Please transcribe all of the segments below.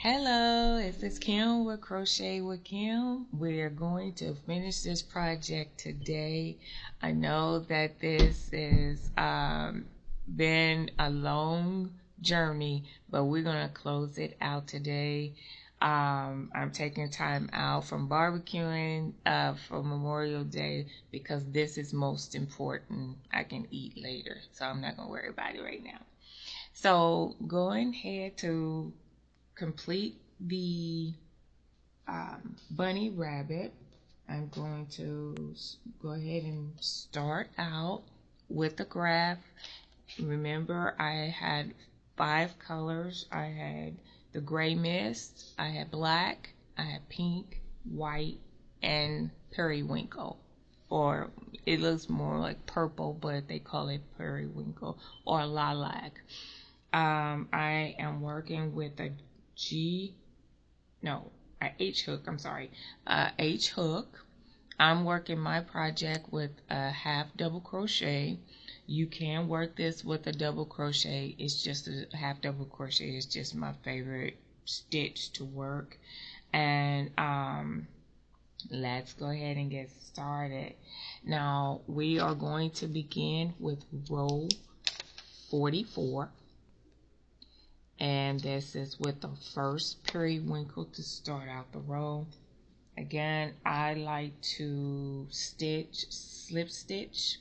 Hello, this is Kim with Crochet with Kim. We're going to finish this project today. I know that this has been a long journey, but we're going to close it out today. I'm taking time out from barbecuing for Memorial Day because this is most important. I can eat later, so I'm not going to worry about it right now. So going ahead to complete the bunny rabbit, I'm going to go ahead and start out with the graph. Remember, I had 5 colors. I had the gray mist, I had black, I had pink, white, and periwinkle. Or it looks more like purple, but they call it periwinkle or lilac. I am working with a H hook, H hook. I'm working my project with a half double crochet. You can work this with a double crochet. It's just a half double crochet. It's just my favorite stitch to work. And let's go ahead and get started. Now we are going to begin with row 44. And this is with the first periwinkle to start out the row. Again, I like to slip stitch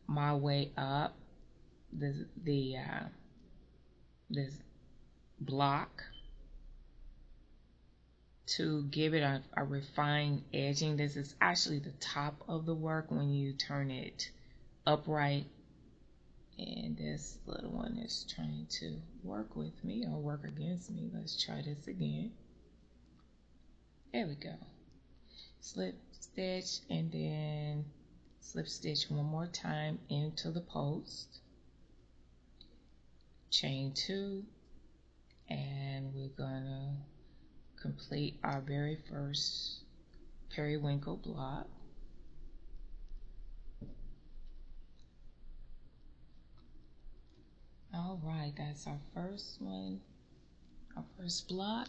my way up this block to give it a refined edging. This is actually the top of the work when you turn it upright. And this little one is trying to work with me or work against me. Let's try this again. There we go. Slip stitch and then slip stitch one more time into the post. Chain 2. And we're gonna complete our very first periwinkle block. All right, that's our first one, our first block.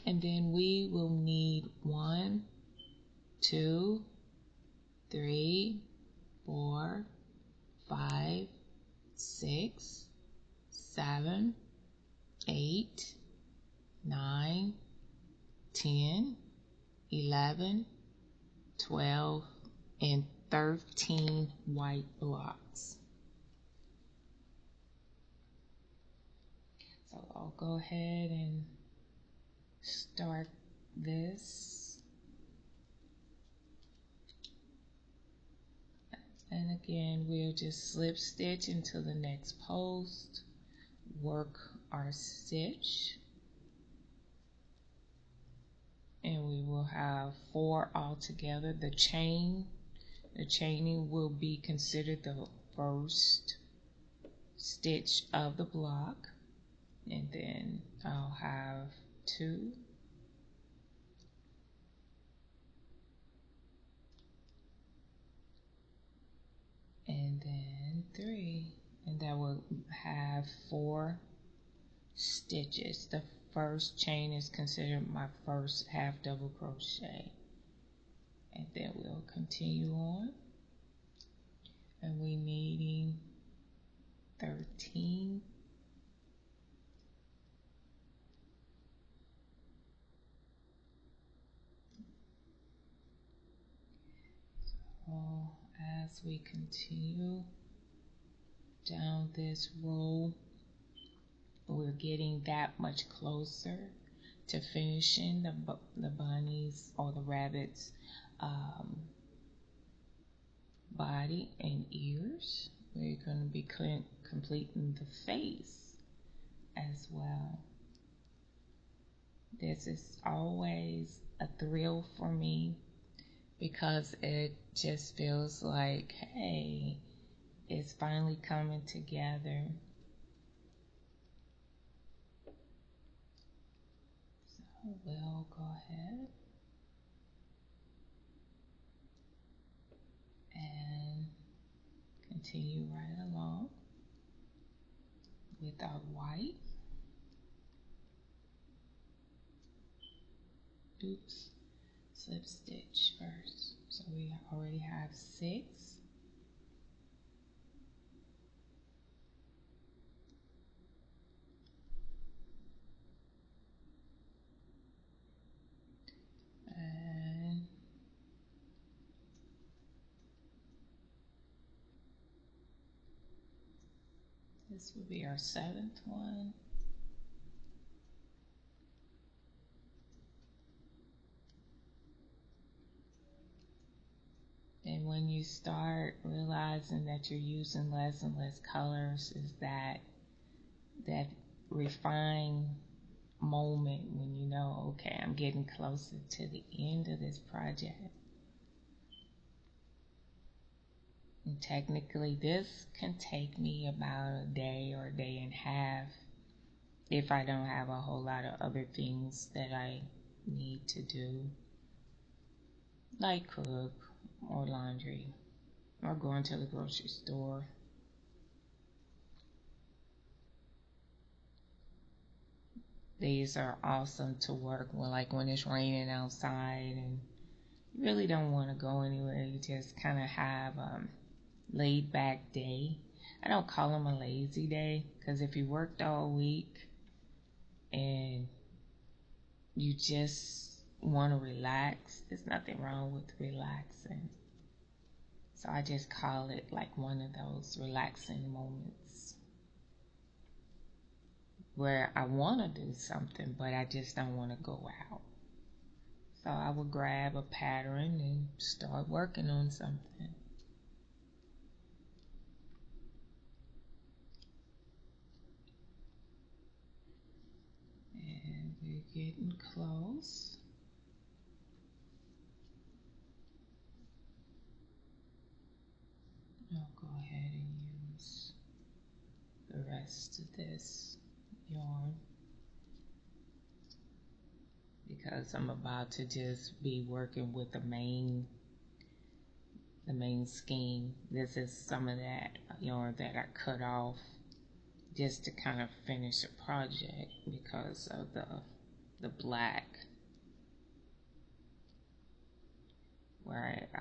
And then we will need 1, 2, 3, 4, 5, 6, 7, 8, 9, 10, 11, 12, and 13 white blocks. So I'll go ahead and start this. And again, we'll just slip stitch into the next post, work our stitch, and we will have 4 altogether. The chaining will be considered the first stitch of the block. And then I'll have 2, and then 3, and that will have 4 stitches. The first chain is considered my first half double crochet, and then we'll continue on, and we're needing 13. So as we continue down this row, we're getting that much closer to finishing the bunnies or the rabbit's body and ears. We're going to be completing the face as well. This is always a thrill for me because it just feels like, hey, it's finally coming together. So we'll go ahead and continue right along with our white. oops, slip stitch first. So we already have 6. And this will be our 7th one. And when you start realizing that you're using less and less colors, is that refined moment when you know, okay, I'm getting closer to the end of this project. And technically, this can take me about a day or a day and a half if I don't have a whole lot of other things that I need to do, like cook or laundry or going to the grocery store. These are awesome to work when, like when it's raining outside and you really don't want to go anywhere. You just kind of have a laid back day. I don't call them a lazy day, because if you worked all week and you just want to relax, there's nothing wrong with relaxing. So I just call it like one of those relaxing moments where I want to do something, but I just don't want to go out. So I would grab a pattern and start working on something. And we're getting close. I'll go ahead and use the rest of this yarn because I'm about to just be working with the main scheme. This is some of that yarn that I cut off just to kind of finish the project because of the black, where I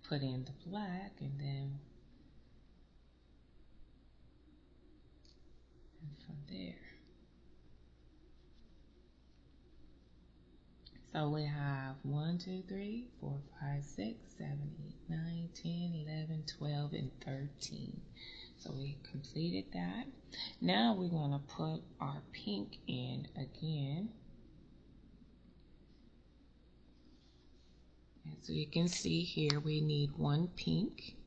put in the black and then from there. So we have 1, 2, 3, 4, 5, 6, 7, 8, 9, 10, 11, 12, and 13. So we completed that. Now we're going to put our pink in again. And so you can see here we need 1 pink.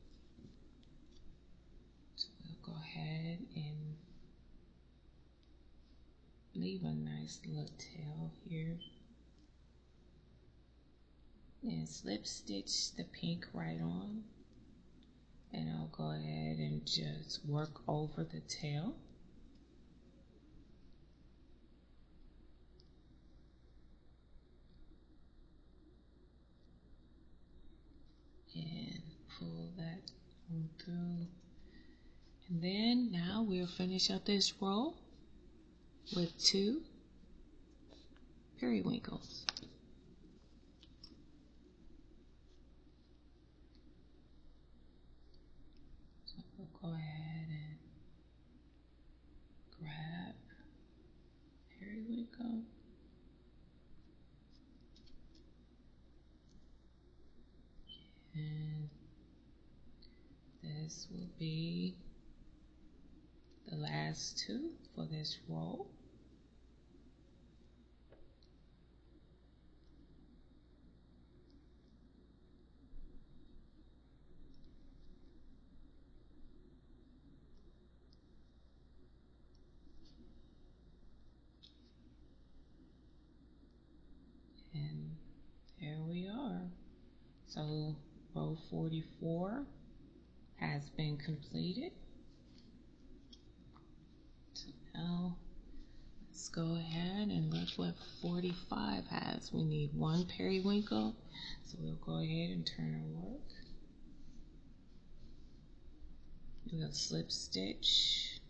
So we'll go ahead and leave a nice little tail here. And slip stitch the pink right on. And I'll go ahead and just work over the tail. And pull that on through. And then now we'll finish up this row with 2 periwinkles. So we'll go ahead and grab periwinkle. And this will be the last 2 for this row. And there we are. So row 44 has been completed. So now let's go ahead and look what 45 has. We need 1 periwinkle. So we'll go ahead and turn our work. We'll slip stitch.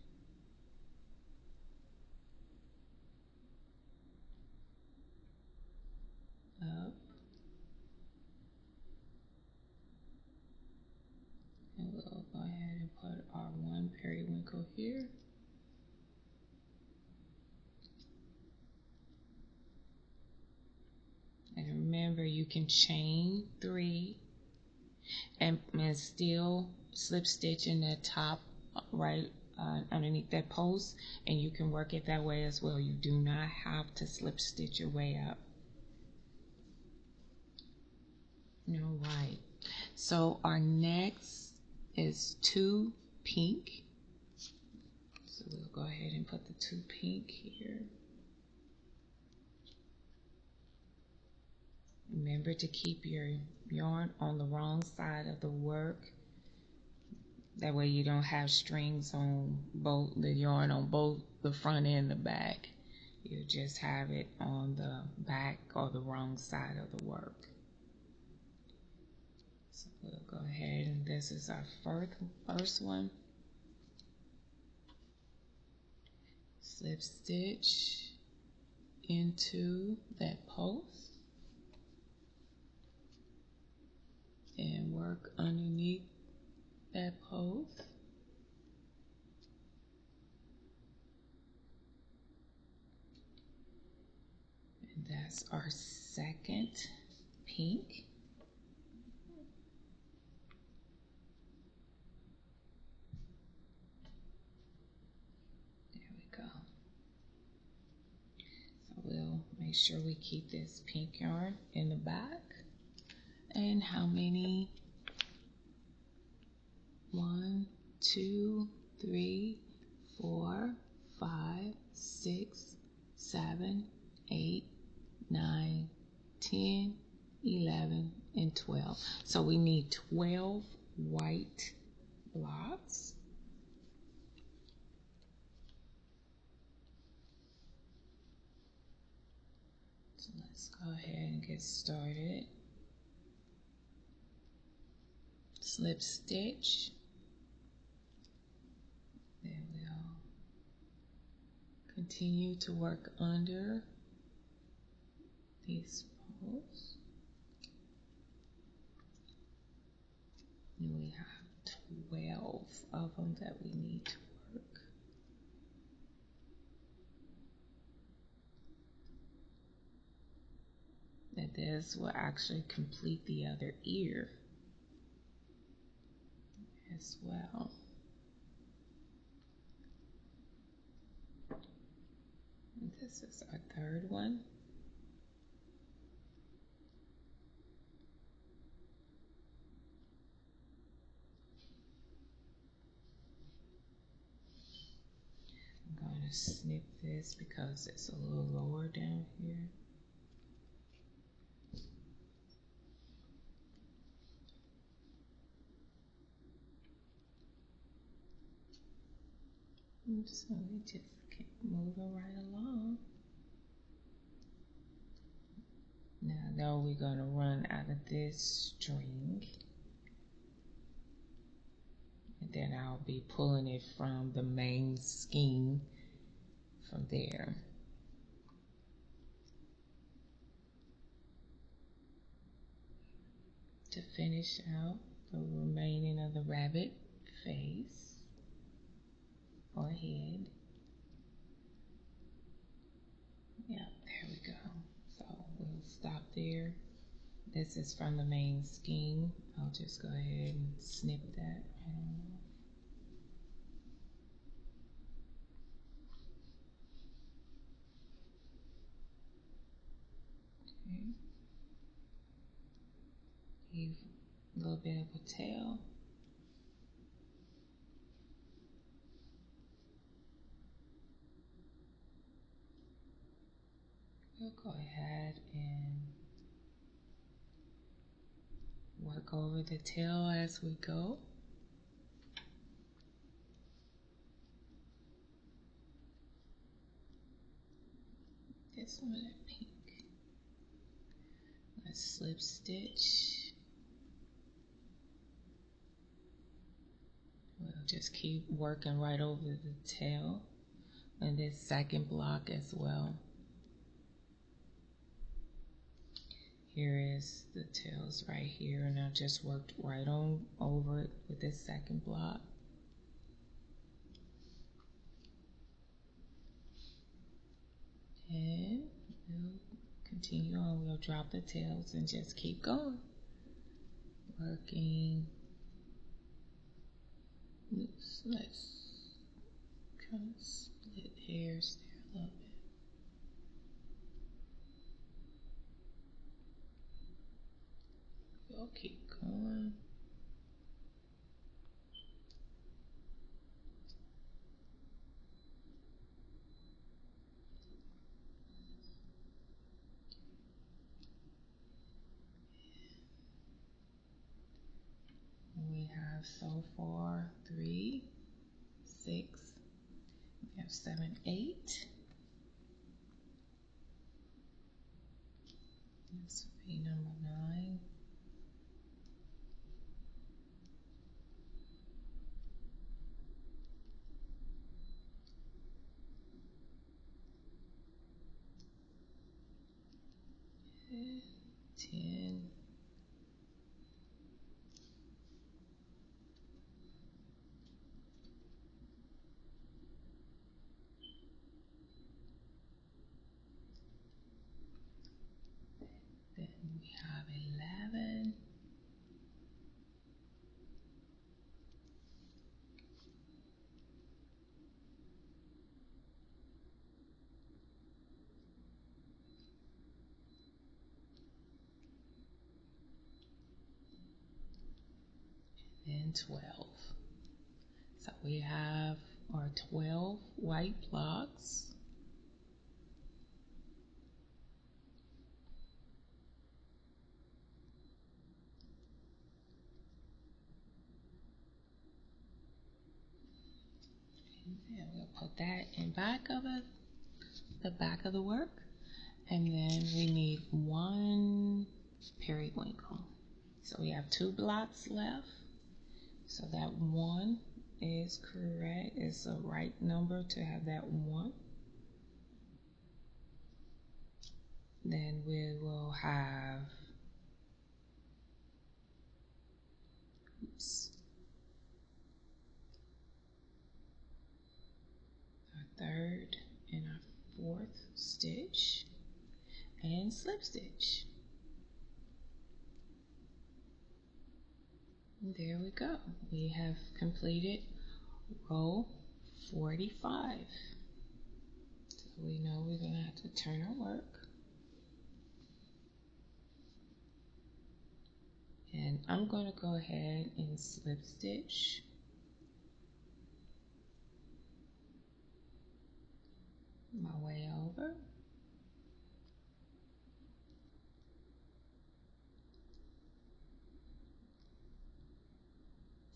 can chain 3 and still slip stitch in that top right underneath that post, and you can work it that way as well. You do not have to slip stitch your way up. All right, so our next is 2 pink. So we'll go ahead and put the 2 pink here. Remember to keep your yarn on the wrong side of the work. That way you don't have strings on both the yarn on both the front and the back. You just have it on the back or the wrong side of the work. So we'll go ahead, and this is our first one. Slip stitch into that post and work underneath that post. And that's our second pink. There we go. So we'll make sure we keep this pink yarn in the back. And how many? 1, 2, 3, 4, 5, 6, 7, 8, 9, 10, 11, and 12. So we need 12 white blocks. So let's go ahead and get started. Slip stitch. Then we'll continue to work under these posts. And we have 12 of them that we need to work. And this will actually complete the other ear as well. And this is our third one. I'm going to snip this because it's a little lower down here. So we just keep moving right along. Now we're going to run out of this string. And then I'll be pulling it from the main skein from there. To finish out the remaining of the rabbit face or head. Yeah, there we go. So we'll stop there. This is from the main skein. I'll just go ahead and snip that right on off. Okay. Leave a little bit of a tail. We'll go ahead and work over the tail as we go. Get some of that pink. Let's slip stitch. We'll just keep working right over the tail and this second block as well. Here is the tails right here, and I just worked right on over it with this second block. And we'll continue on. We'll drop the tails and just keep going. Working. Oops, let's kind of split hairs there a little bit. We'll keep going. We have so far 3, 6, we have 7, 8. This will be number 9. And 10. Then we have 11. And 12. So we have our 12 white blocks. And then we'll put that in the back of the work. And then we need 1 periwinkle. So we have 2 blocks left. So that 1 is correct. It's the right number to have that 1. Then we will have our 3rd and our 4th stitch and slip stitch. There we go. We have completed row 45. So we know we're going to have to turn our work. And I'm going to go ahead and slip stitch my way over.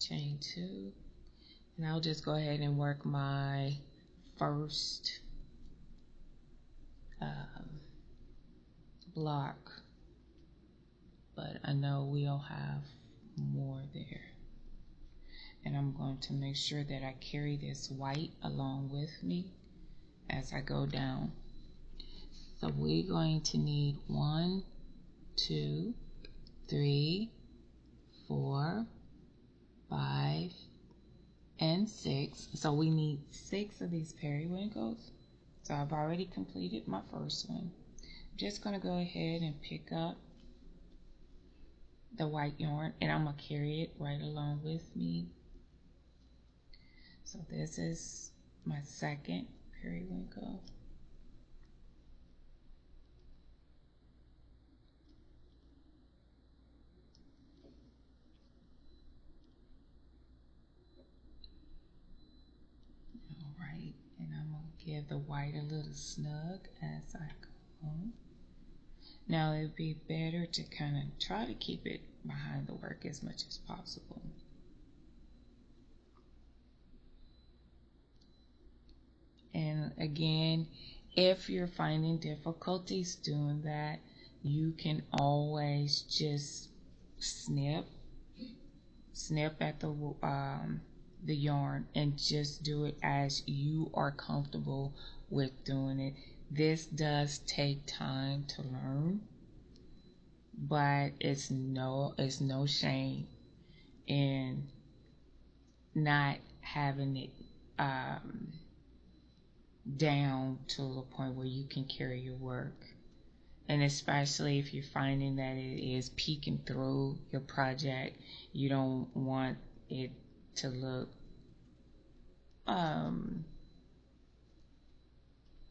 Chain 2. And I'll just go ahead and work my first block, but I know we'll have more there. And I'm going to make sure that I carry this white along with me as I go down. So we're going to need 1, 2, 3, 4, 5, and 6. So we need 6 of these periwinkles. So I've already completed my first one. I'm just going to go ahead and pick up the white yarn and I'm going to carry it right along with me. So this is my 2nd periwinkle. Alright, and I'm going to give the white a little snug as I go on. Now it would be better to kind of try to keep it behind the work as much as possible. And again, if you're finding difficulties doing that, you can always just snip at the yarn and just do it as you are comfortable with doing it. This does take time to learn, but it's no shame in not having it down to the point where you can carry your work And especially if you're finding that it is peeking through your project, you don't want it to look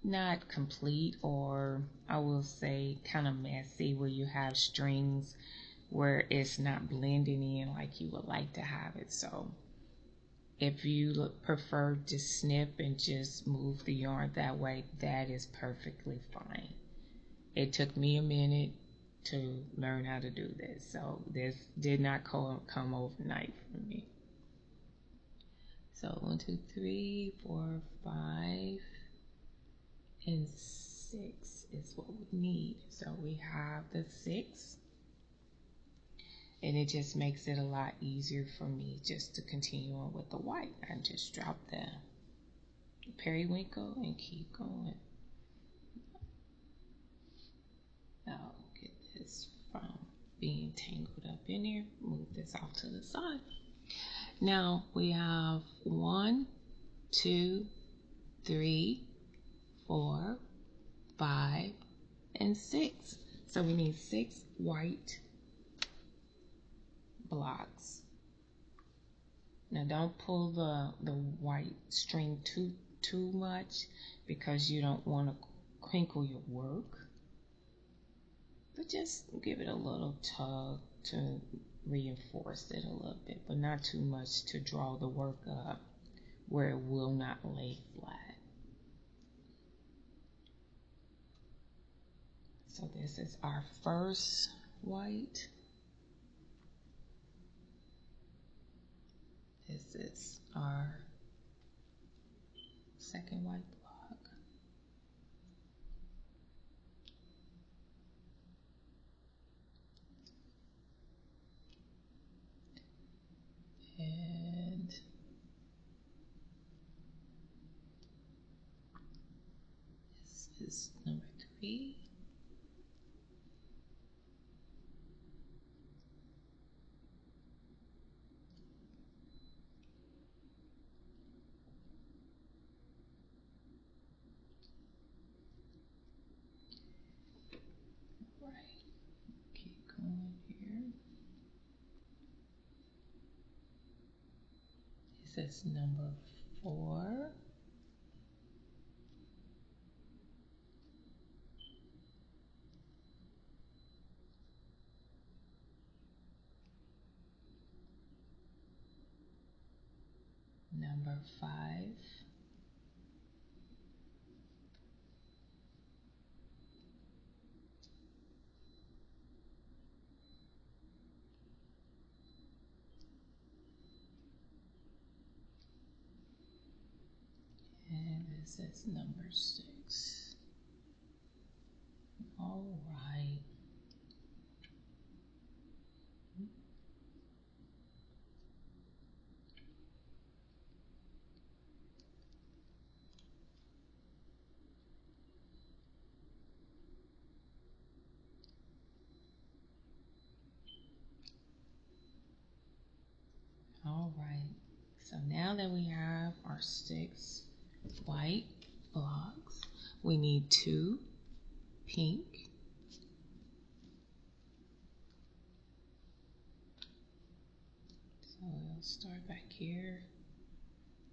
not complete, or I will say kind of messy, where you have strings where it's not blending in like you would like to have it. So if you prefer to snip and just move the yarn that way, that is perfectly fine. It took me a minute to learn how to do this, so this did not come overnight for me. So 1, 2, 3, 4, 5, and 6 is what we need. So we have the 6, and it just makes it a lot easier for me just to continue on with the white. I just drop the periwinkle and keep going. I'll get this from being tangled up in here. Move this off to the side. Now we have 1, 2, 3, 4, 5, and 6. So we need 6 white blocks. Now don't pull the white string too much, because you don't want to crinkle your work. But just give it a little tug to reinforce it a little bit, but not too much to draw the work up where it will not lay flat. So this is our first white. This is our second white block. And this is number 3. Keep going here. This is number 4. Number 5. And this is number 6. All right. All right. So now that we have our 6 white blocks, we need 2 pink. So we'll start back here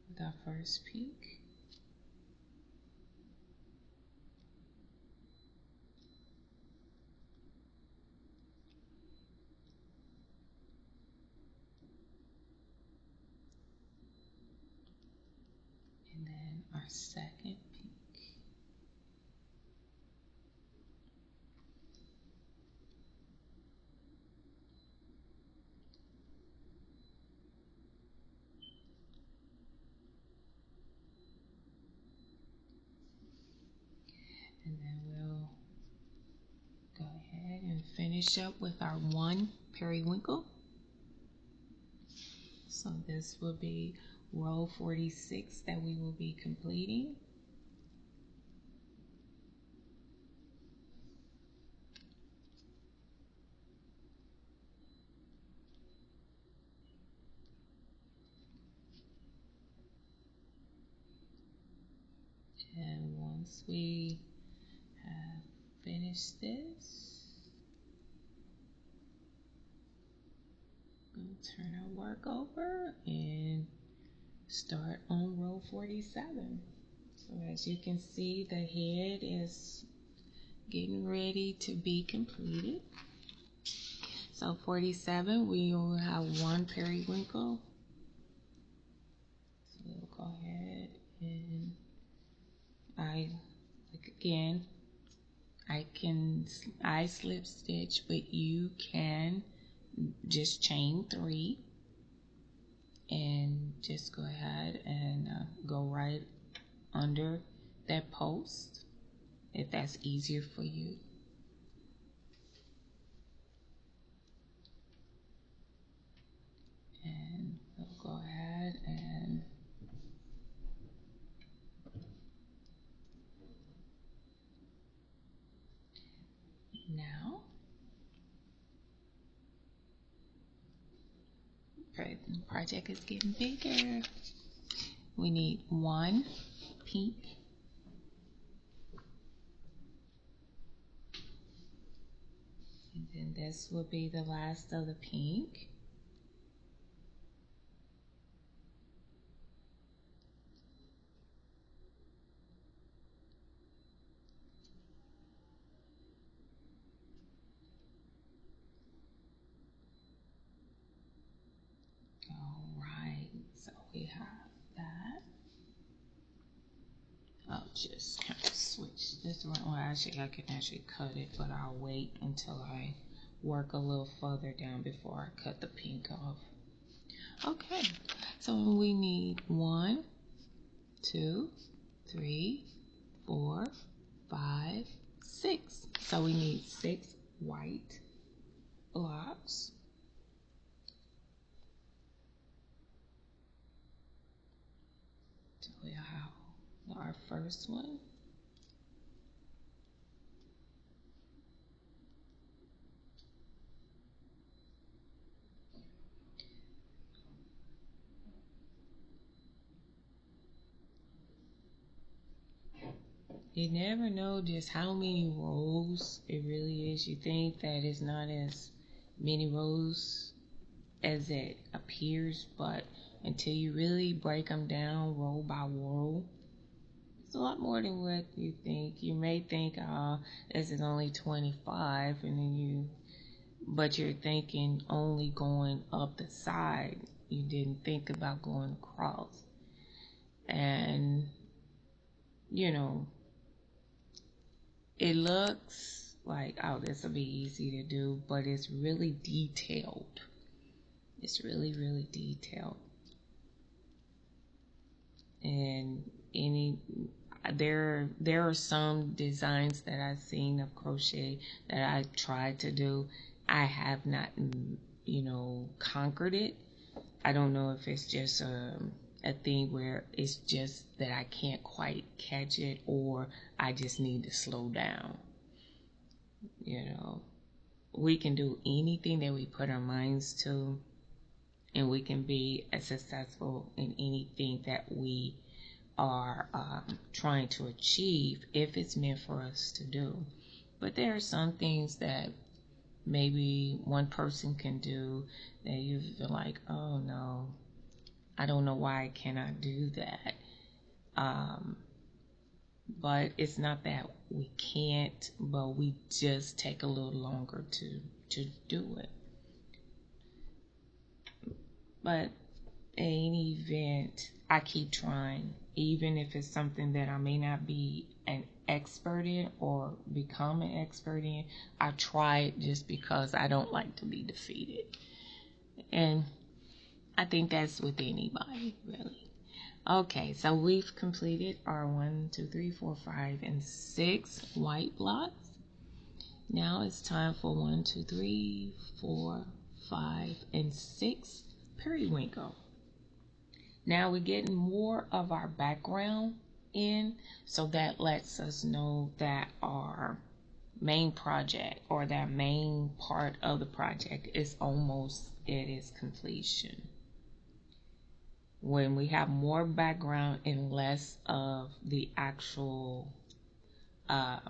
with our first pink. And then our second pink. And then we'll go ahead and finish up with our 1 periwinkle. So this will be row 46 that we will be completing. And once we have finished finish this. Gonna turn our work over and start on row 47. So as you can see, the head is getting ready to be completed. So 47, we will have one periwinkle. So we'll go ahead and I slip stitch, but you can just chain 3 and just go ahead and go right under that post if that's easier for you. And we'll go ahead and now the project is getting bigger. We need one pink, and then this will be the last of the pink. All right, so we have that. I'll just kind of switch this one. Well, actually, I can actually cut it, but I'll wait until I work a little further down before I cut the pink off. Okay, so we need 1, 2, 3, 4, 5, 6. So we need 6 white blocks. So we have our first one. You never know just how many rows it really is. You think that it's not as many rows as it appears, but until you really break them down row by row, it's a lot more than what you think. You may think, oh, this is only 25, and then but you're thinking only going up the side. You didn't think about going across. And, you know, it looks like, oh, this will be easy to do, but it's really detailed. It's really, really detailed. And there are some designs that I've seen of crochet that I tried to do. I have not, conquered it. I don't know if it's just a thing where it's just that I can't quite catch it, or I just need to slow down. We can do anything that we put our minds to, and we can be as successful in anything that we are trying to achieve if it's meant for us to do. But there are some things that maybe one person can do that you feel like, oh no, I don't know why I cannot do that. But it's not that we can't, but we just take a little longer to do it. But in any event, I keep trying, even if it's something that I may not be an expert in or become an expert in. I try it just because I don't like to be defeated. And I think that's with anybody, really. Okay, so we've completed our 1, 2, 3, 4, 5, and 6 white blocks. Now it's time for 1, 2, 3, 4, 5, and 6 periwinkle. Now we're getting more of our background in, so that lets us know that our main project, or that main part of the project, is almost at its completion. When we have more background and less of the actual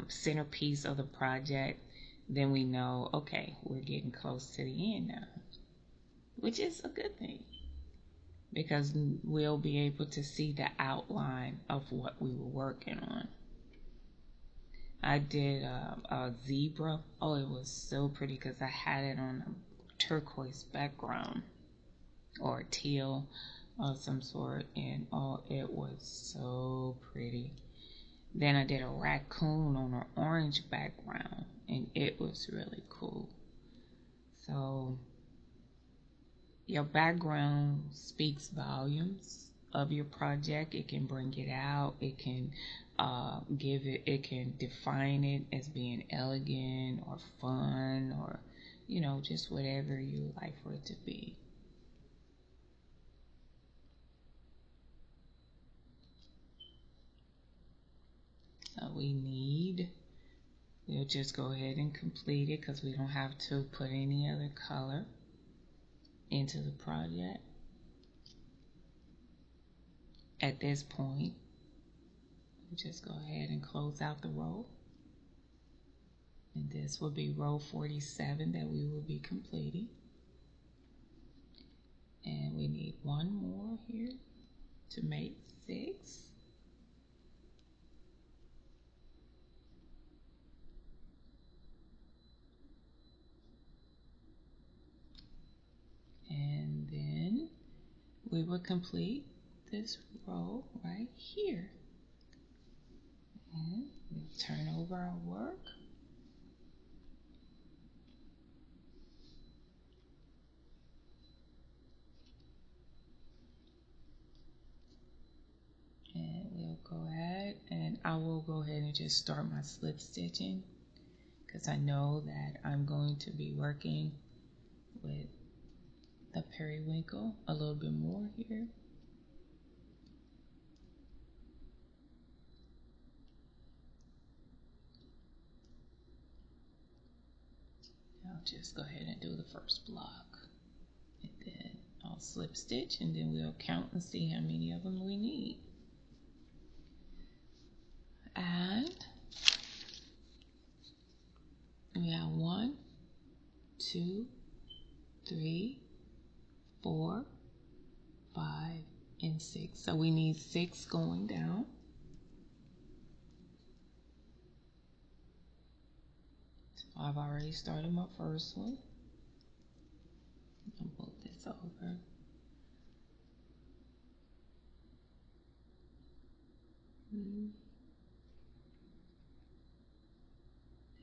centerpiece of the project, then we know, okay, we're getting close to the end now, which is a good thing because we'll be able to see the outline of what we were working on. I did a zebra. Oh, it was so pretty because I had it on a turquoise background or teal of some sort, and oh, it was so pretty. Then I did a raccoon on an orange background, and it was really cool. So your background speaks volumes of your project. It can bring it out. It can it can define it as being elegant or fun or, just whatever you like for it to be. So we'll just go ahead and complete it because we don't have to put any other color into the project. At this point, we'll just go ahead and close out the row. And this will be row 47 that we will be completing. And we need one more here to make 6. And then we will complete this row right here. And we'll turn over our work. And we'll go ahead and I will go ahead and just start my slip stitching because I know that I'm going to be working with the periwinkle a little bit more here. I'll just go ahead and do the first block, and then I'll slip stitch, and then we'll count and see how many of them we need. And we have 1, 2, 3, 4, 5, and 6. So we need 6 going down. So I've already started my first one. I'll move this over.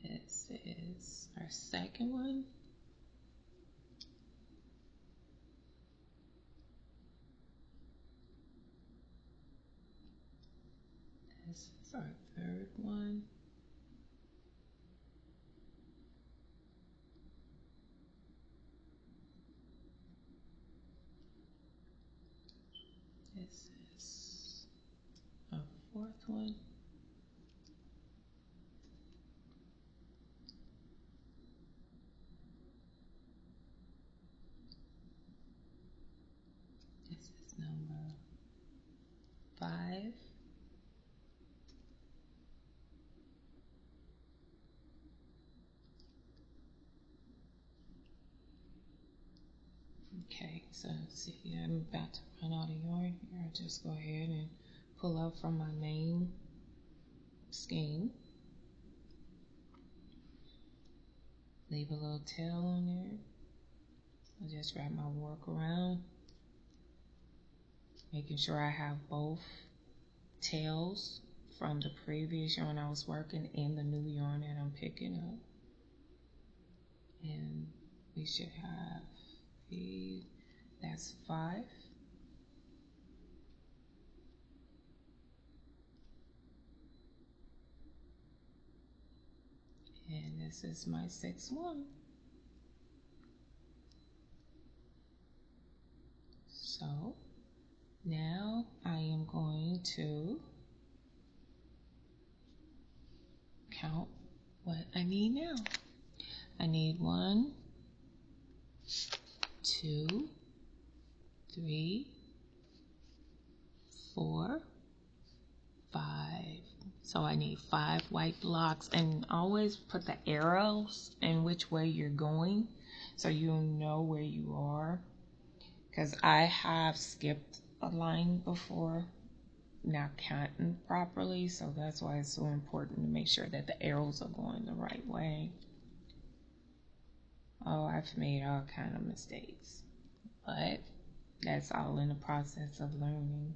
This is our second one. This is our third one. This is our fourth one. This is number 5. Okay, so see, I'm about to run out of yarn here. I'll just go ahead and pull out from my main skein. Leave a little tail on there. I'll just wrap my work around, making sure I have both tails from the previous yarn I was working in the new yarn that I'm picking up. And we should have that's 5. And this is my 6th one. So now I am going to count what I need now. I need 1, 2, 3, 4, 5, So I need 5 white blocks, and always put the arrows in which way you're going so you'll know where you are. Because I have skipped a line before, not counting properly, so that's why it's so important to make sure that the arrows are going the right way. Oh, I've made all kind of mistakes, but that's all in the process of learning.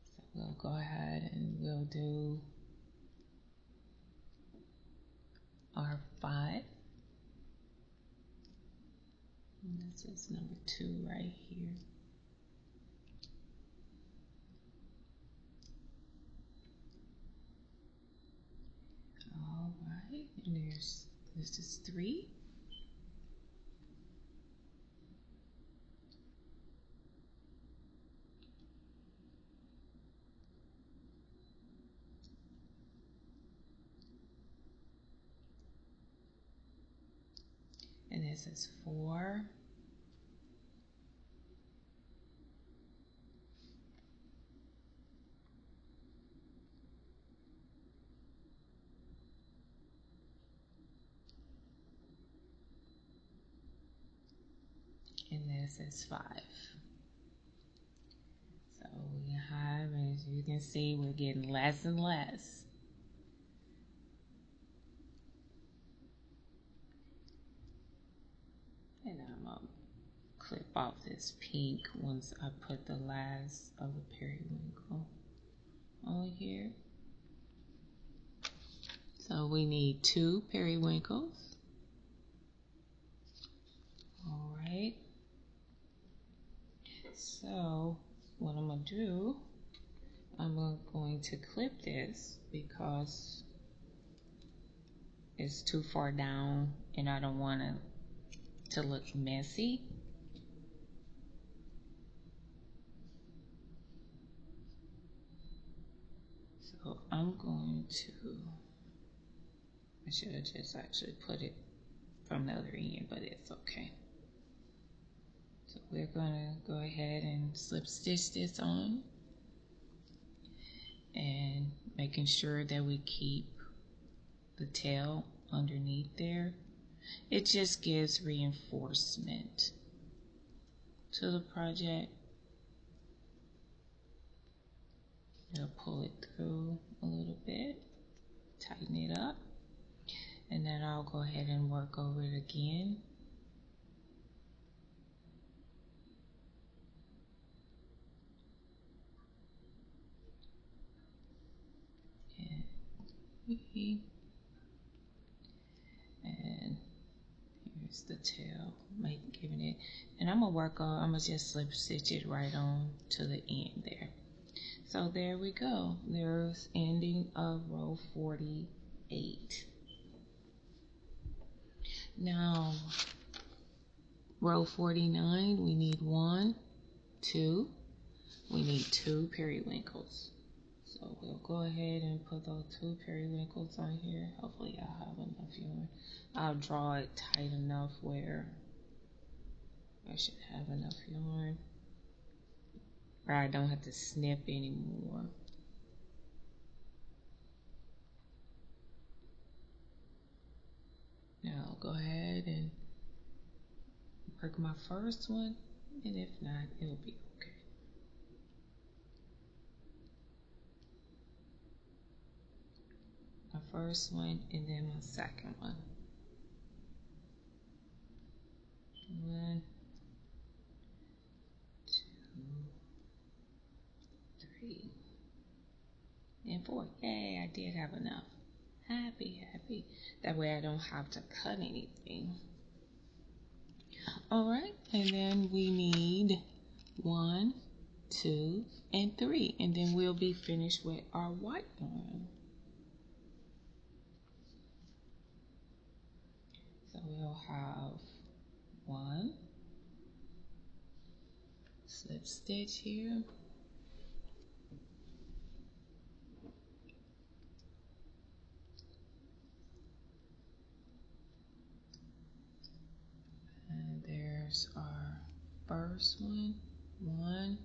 So we'll go ahead and we'll do our 5. And this is number 2 right here. All right, and this is 3. And this is 4. And this is 5. So we have, as you can see, we're getting less and less. And I'm going to clip off this pink once I put the last of the periwinkle on here. So we need 2 periwinkles. All right. So what I'm going to do, I'm going to clip this because it's too far down and I don't want it to look messy. So I'm going to, I should have just actually put it from the other end, but it's okay. So we're gonna go ahead and slip stitch this on and making sure that we keep the tail underneath there. It just gives reinforcement to the project. You'll pull it through a little bit, tighten it up, and then I'll go ahead and work over it again. And here's the tail, giving it, and I'm gonna just slip stitch it right on to the end there. So there we go. There's ending of row 48. Now, row 49, we need 1, 2. We need 2 periwinkles. So we'll go ahead and put those 2 periwinkles on here. Hopefully I'll have enough yarn. I'll draw it tight enough where I should have enough yarn, where I don't have to snip anymore. Now I'll go ahead and work my first one, and if not, it'll be okay. My first one and then my second one. 1, 2, 3, and 4. Yay, I did have enough. Happy, happy. That way I don't have to cut anything. All right, and then we need 1, 2, and 3, and then we'll be finished with our white one. So we'll have 1, slip stitch here, and there's our first one, 1,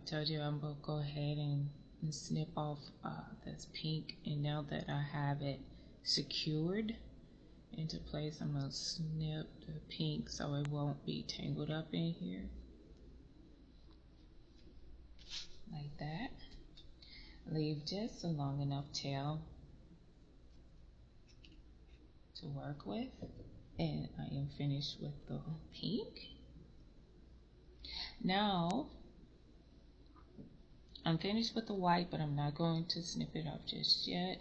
told you I'm going to go ahead and snip off this pink, and now that I have it secured into place, I'm going to snip the pink so it won't be tangled up in here, like that. Leave just a long enough tail to work with, and I am finished with the pink. Now I'm finished with the white, but I'm not going to snip it off just yet.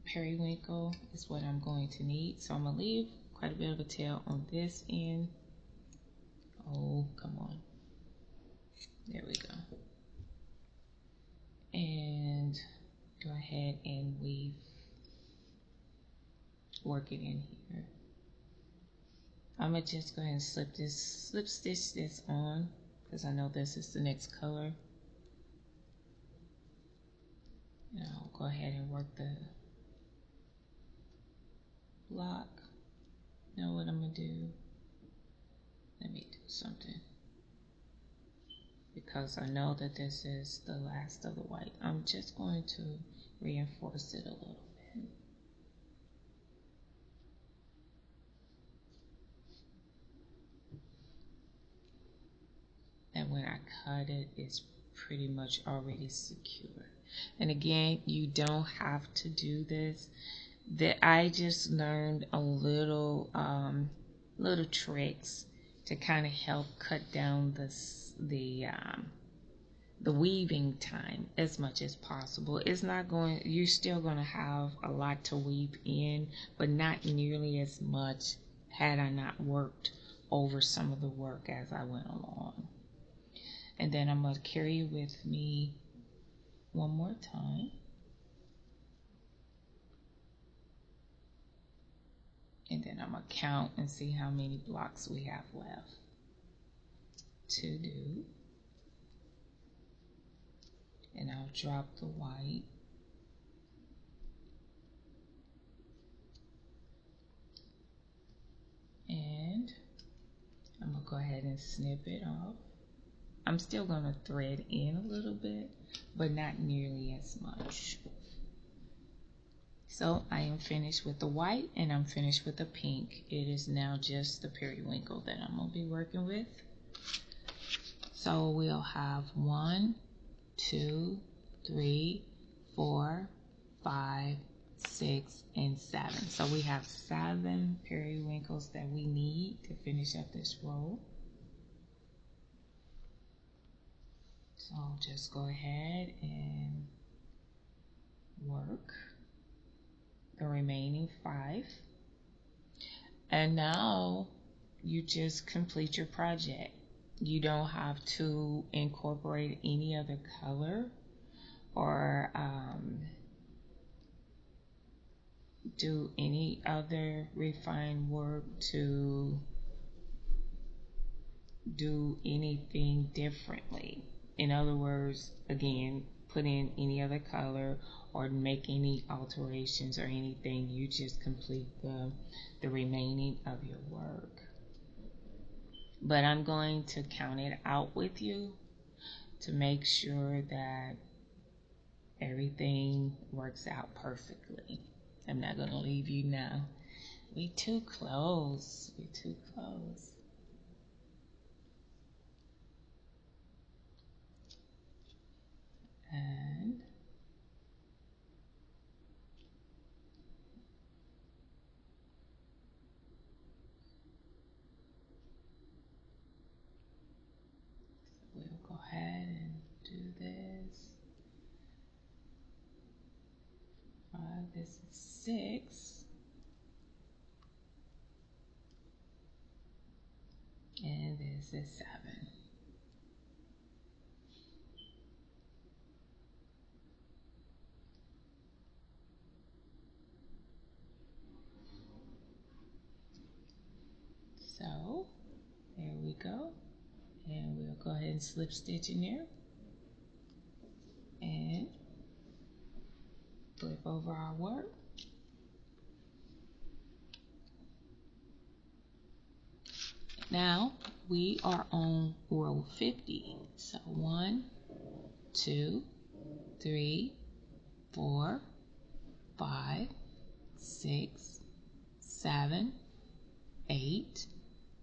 Periwinkle is what I'm going to need, so I'm gonna leave quite a bit of a tail on this end. Oh, come on. There we go. And go ahead and weave, work it in here. I'm gonna just go ahead and slip stitch this on, because I know this is the next color. And I'll go ahead and work the block. Now what I'm gonna do, let me do something, because I know that this is the last of the white. I'm just going to reinforce it a little bit. And when I cut it, it's pretty much already secure. And again, you don't have to do this. That I just learned a little tricks to kind of help cut down the weaving time as much as possible. It's not going, you're still going to have a lot to weave in, but not nearly as much had I not worked over some of the work as I went along. And then I'm going to carry it with me one more time. And then I'm going to count and see how many blocks we have left to do. And I'll drop the white. And I'm going to go ahead and snip it off. I'm still going to thread in a little bit, but not nearly as much. So I am finished with the white and I'm finished with the pink. It is now just the periwinkle that I'm going to be working with. So we'll have 1, 2, 3, 4, 5, 6, and 7. So we have 7 periwinkles that we need to finish up this row. So I'll just go ahead and work the remaining 5. And now you just complete your project. You don't have to incorporate any other color or do any other refined work to do anything differently. In other words, again, put in any other color or make any alterations or anything. You just complete the remaining of your work. But I'm going to count it out with you to make sure that everything works out perfectly. I'm not going to leave you now. We too close. We too close. And we'll go ahead and do this. 5, this is 6. And this is 7. So there we go. And we'll go ahead and slip stitch in there. And flip over our work. Now we are on row 50. So 1, 2, 3, 4, 5, 6, 7, 8,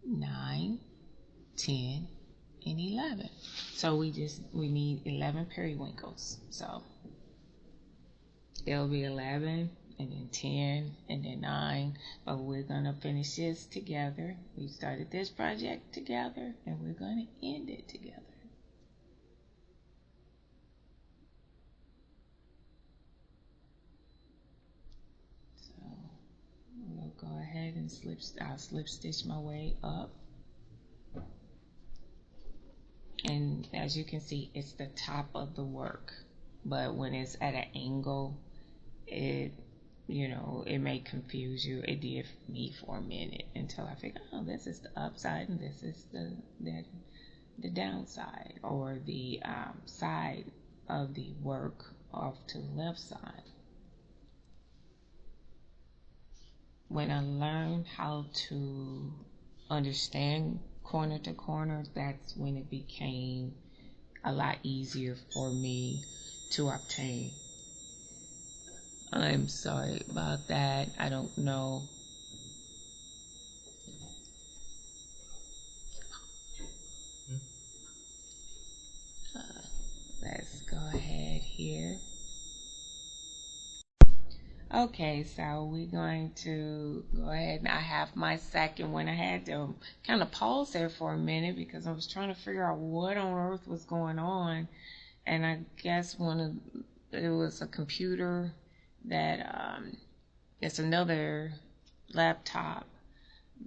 9, 10, and 11. So we need 11 periwinkles. So it'll be 11 and then 10 and then 9, but we're gonna finish this together. We started this project together and we're gonna end it together. So we'll go ahead and I'll slip stitch my way up. And as you can see, it's the top of the work, but when it's at an angle, it may confuse you. It did me for a minute until I figured, oh, this is the upside and this is the downside, or the side of the work off to the left side. When I learned how to understand corner to corner, that's when it became a lot easier for me to obtain. I'm sorry about that. I don't know. Let's go ahead here. Okay, so we're going to go ahead, and I have my second one. I had to kind of pause there for a minute because I was trying to figure out what on earth was going on, and I guess it was a computer that it's another laptop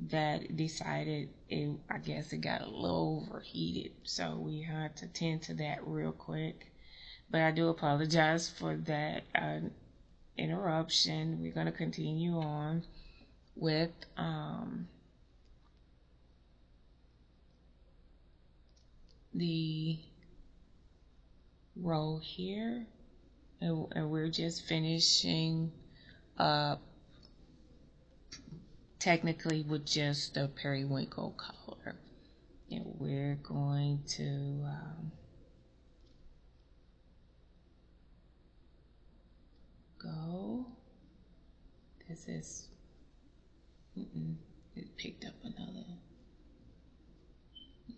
that decided I guess it got a little overheated, so we had to tend to that real quick. But I do apologize for that interruption. We're going to continue on with the row here, and we're just finishing up technically with just the periwinkle color, and we're going to go. This is it picked up another.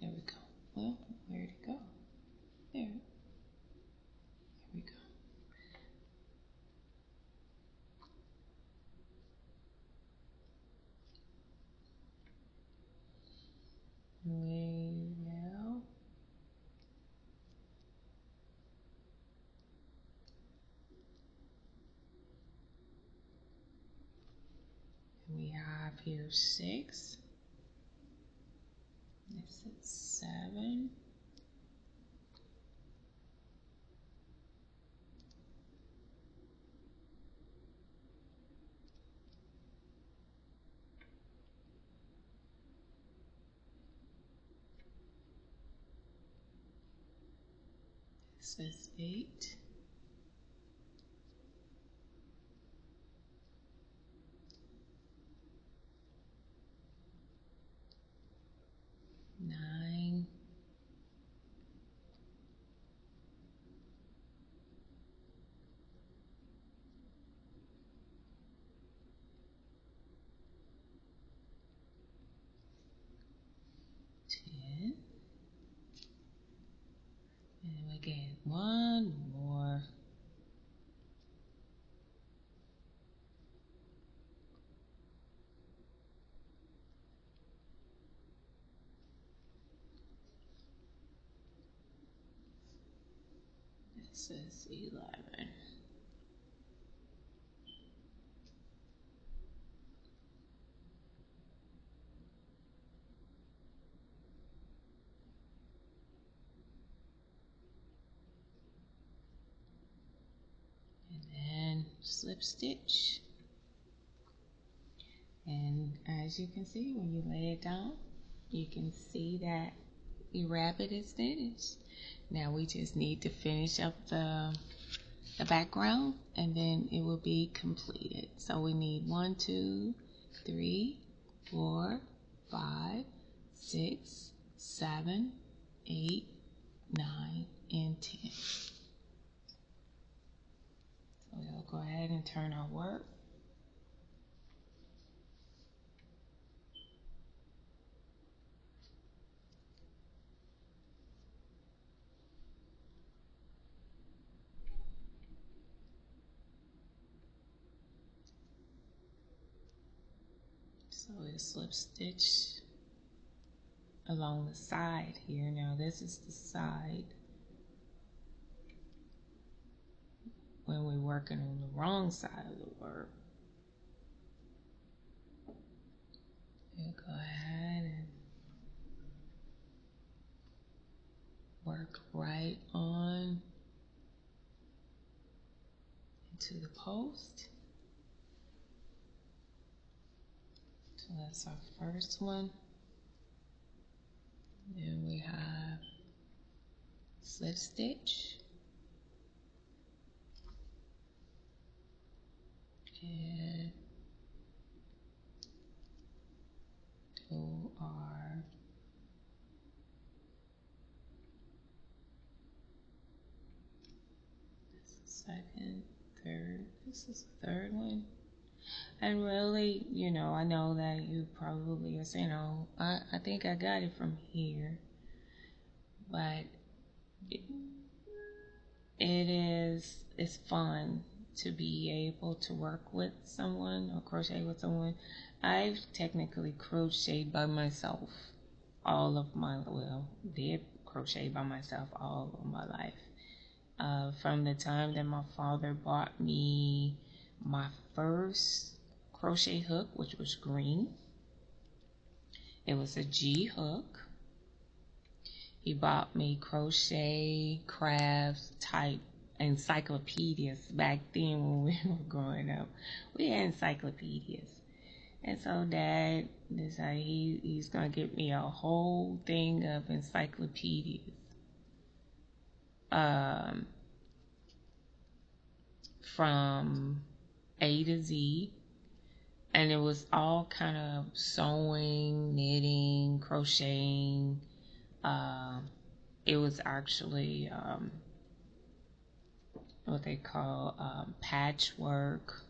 There we go. Well, where'd it go? There we go. We have here 6. This is 7. This is 8. 9. 10. And we get one more. This is 11. And then slip stitch. And as you can see, when you lay it down, you can see that your rabbit is finished. Now we just need to finish up the background, and then it will be completed. So we need 1, 2, 3, 4, 5, 6, 7, 8, 9, and 10. So we'll go ahead and turn our work. So we'll slip stitch along the side here. Now this is the side when we're working on the wrong side of the work. We'll go ahead and work right on into the post. So that's our first one. Then we have slip stitch. And do our second, third, this is the third one. And really, I know that you probably are saying, oh, I think I got it from here. But it's fun to be able to work with someone or crochet with someone. I've technically crocheted by myself did crochet by myself all of my life. From the time that my father bought me my first crochet hook, which was green. It was a G hook. He bought me crochet, crafts type encyclopedias back then when we were growing up. We had encyclopedias. And so Dad decided he's going to get me a whole thing of encyclopedias. From A to Z. And it was all kind of sewing, knitting, crocheting. It was actually what they call patchwork,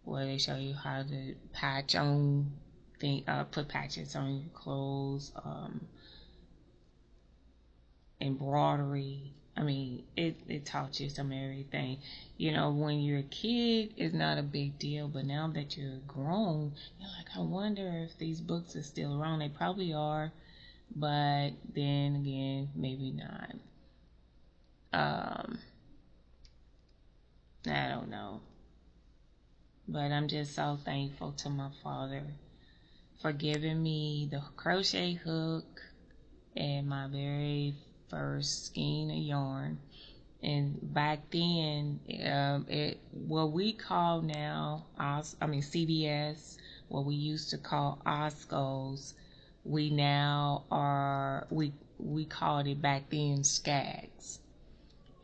where they show you how to patch on put patches on your clothes, embroidery. I mean, it taught you some everything. When you're a kid, it's not a big deal, but now that you're grown, you're like, I wonder if these books are still around. They probably are, but then again, maybe not. I don't know. But I'm just so thankful to my father for giving me the crochet hook and my very first skein of yarn. And back then, what we call now, CBS, what we used to call Oscos, we called it back then Skags.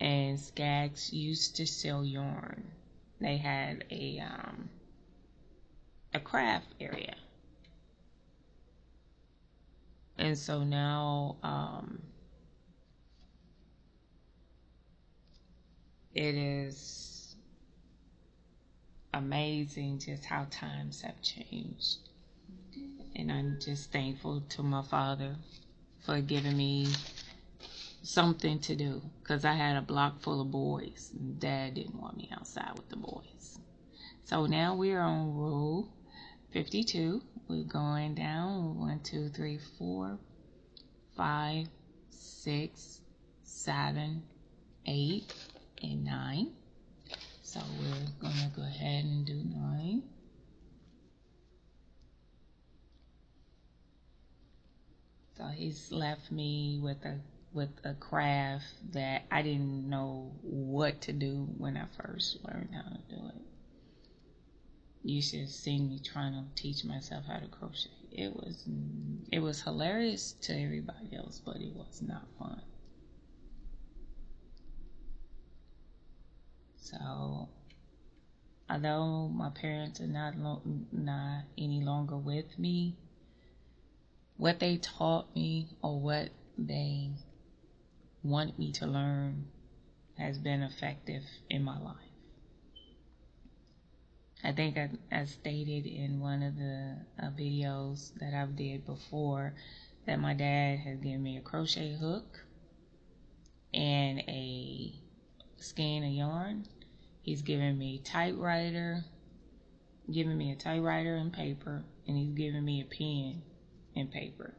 And Skags used to sell yarn. They had a craft area. And so now it is amazing just how times have changed. And I'm just thankful to my father for giving me something to do, because I had a block full of boys. Dad didn't want me outside with the boys. So now we're on row 52. We're going down 1, 2, 3, 4, 5, 6, 7, 8, and 9. So we're gonna go ahead and do 9. So he's left me with a craft that I didn't know what to do when I first learned how to do it. You should have seen me trying to teach myself how to crochet. It was hilarious to everybody else, but it was not fun. So, although my parents are not any longer with me, what they taught me or what they want me to learn has been effective in my life. I think I stated in one of the videos that I've did before that my dad has given me a crochet hook and a skein of yarn. He's given me a typewriter and paper, and he's given me a pen and paper.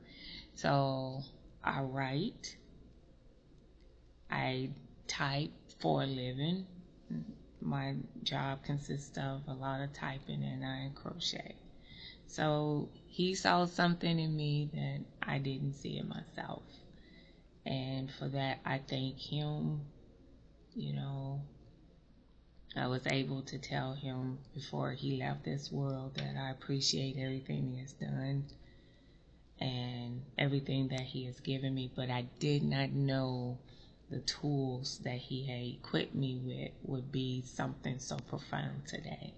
So I write, I type for a living. My job consists of a lot of typing, and I crochet. So he saw something in me that I didn't see in myself. And for that, I thank him. You know, I was able to tell him before he left this world that I appreciate everything he has done and everything that he has given me, but I did not know the tools that he had equipped me with would be something so profound today.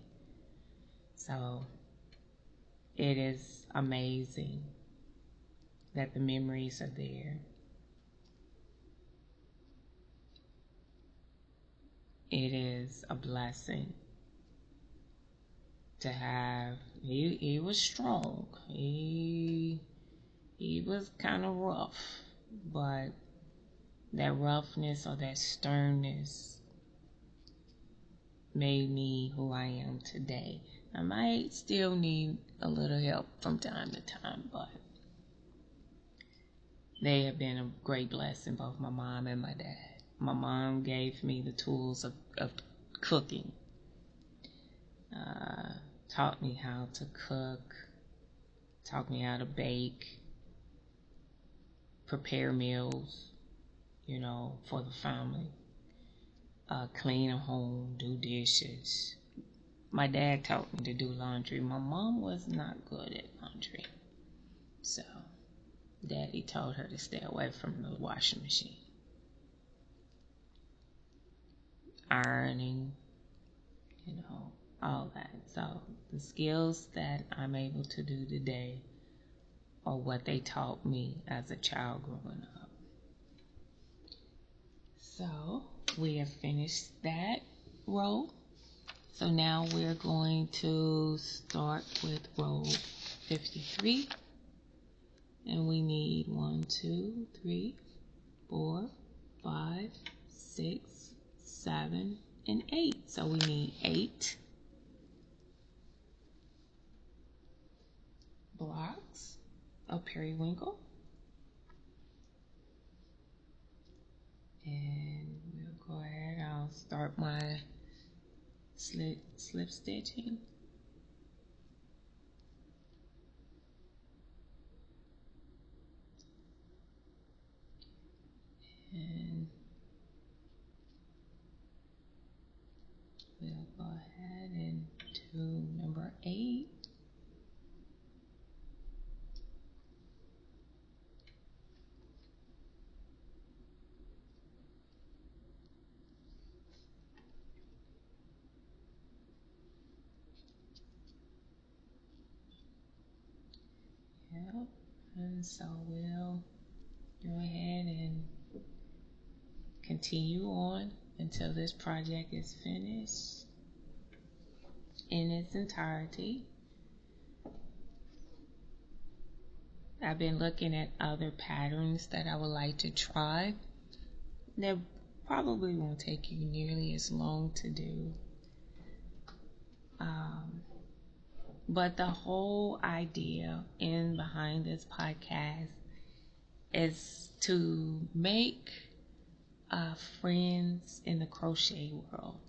So it is amazing that the memories are there. It is a blessing to have. He was strong. He was kind of rough, but that roughness or that sternness made me who I am today. I might still need a little help from time to time, but they have been a great blessing, both my mom and my dad. My mom gave me the tools of cooking, taught me how to cook, taught me how to bake, prepare meals, for the family, clean a home, do dishes. My dad taught me to do laundry. My mom was not good at laundry. So Daddy told her to stay away from the washing machine. Ironing, all that. So the skills that I'm able to do today are what they taught me as a child growing up. So we have finished that row. So now we're going to start with row 53. And we need 1, 2, 3, 4, 5, 6, 7, and 8. So we need 8 blocks of periwinkle. And we'll go ahead. I'll start my slip stitching. And we'll go ahead and do number 8. Yep. And so we'll go ahead and continue on until this project is finished in its entirety. I've been looking at other patterns that I would like to try. They probably won't take you nearly as long to do. But the whole idea in behind this podcast is to make friends in the crochet world,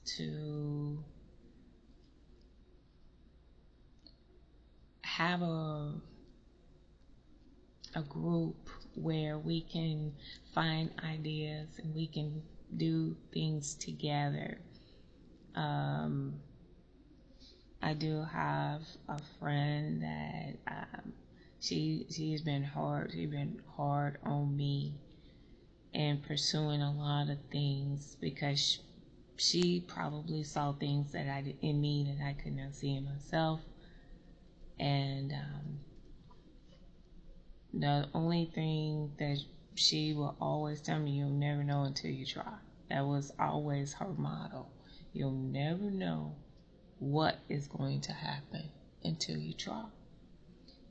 to have a group where we can find ideas and we can do things together. I do have a friend that she's been hard on me in pursuing a lot of things because she probably saw things that in me that I could not see in myself, and The only thing that she will always tell me, you'll never know until you try. That was always her motto. You'll never know what is going to happen until you try.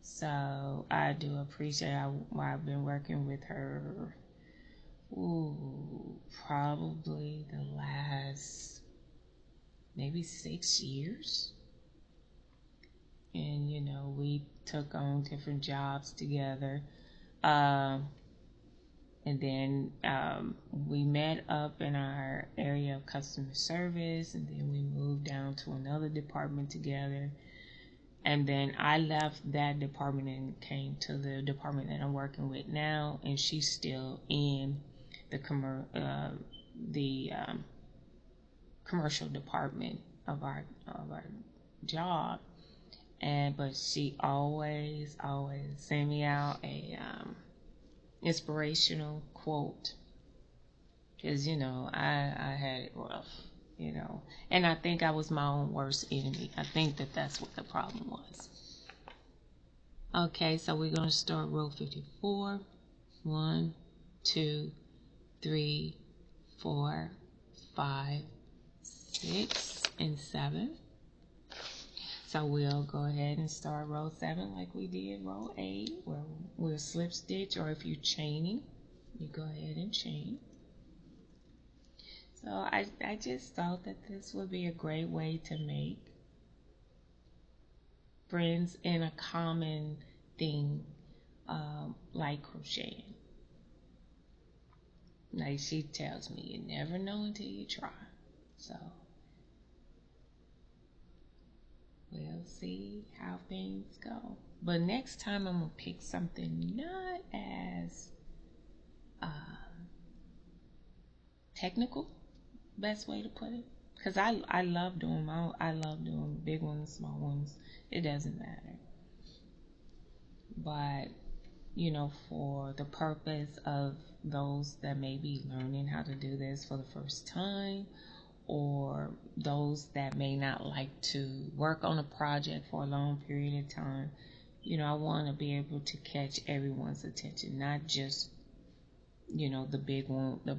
So I do appreciate I've been working with her probably the last maybe 6 years. And we took on different jobs together. And then we met up in our area of customer service, and then we moved down to another department together. And then I left that department and came to the department that I'm working with now, and she's still in the commercial department of our job. But she always send me out a inspirational quote, because I had it rough, and I think I was my own worst enemy. I think that's what the problem was. Okay, so we're going to start row 54. 1, 2, 3, 4, 5, 6, and 7. So we'll go ahead and start row 7 like we did row 8, where we'll slip stitch, or if you're chaining, you go ahead and chain. So I just thought that this would be a great way to make friends in a common thing, like crocheting. Like she tells me, you never know until you try. So we'll see how things go. But next time I'm going to pick something not as technical, best way to put it. Because I love doing I love doing big ones, small ones. It doesn't matter. But, for the purpose of those that may be learning how to do this for the first time, or those that may not like to work on a project for a long period of time, I want to be able to catch everyone's attention, not just, the